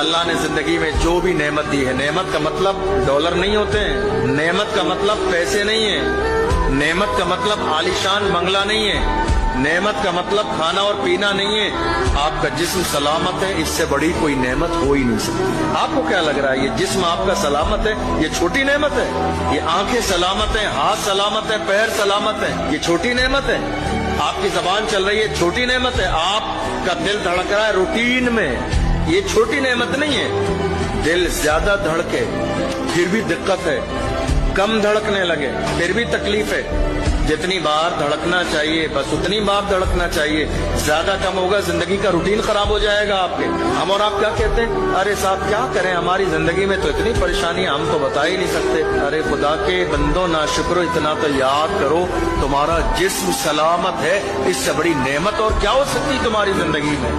अल्लाह ने जिंदगी में जो भी नेमत दी है, नेमत का मतलब डॉलर नहीं होते हैं, नेमत का मतलब पैसे नहीं है, नेमत का मतलब आलीशान बंगला नहीं है, नेमत का मतलब खाना और पीना नहीं है। आपका जिस्म सलामत है, इससे बड़ी कोई नेमत हो ही नहीं सकती। आपको क्या लग रहा है ये जिस्म आपका सलामत है, ये छोटी नेमत है? ये आंखें सलामत है, हाथ सलामत है, पैर सलामत है, ये छोटी नेमत है? आपकी जबान चल रही है, छोटी नेमत है? आपका दिल धड़क रहा है रूटीन में, ये छोटी नेमत नहीं है। दिल ज्यादा धड़के फिर भी दिक्कत है, कम धड़कने लगे फिर भी तकलीफ है। जितनी बार धड़कना चाहिए बस उतनी बार धड़कना चाहिए, ज्यादा कम होगा जिंदगी का रूटीन खराब हो जाएगा आपके। हम और आप क्या कहते हैं, अरे साहब क्या करें, हमारी जिंदगी में तो इतनी परेशानी हम तो बता ही नहीं सकते। अरे खुदा के बंदो ना शुक्र, इतना तो याद करो तुम्हारा जिस्म सलामत है, इससे बड़ी नेमत और क्या हो सकती तुम्हारी जिंदगी में।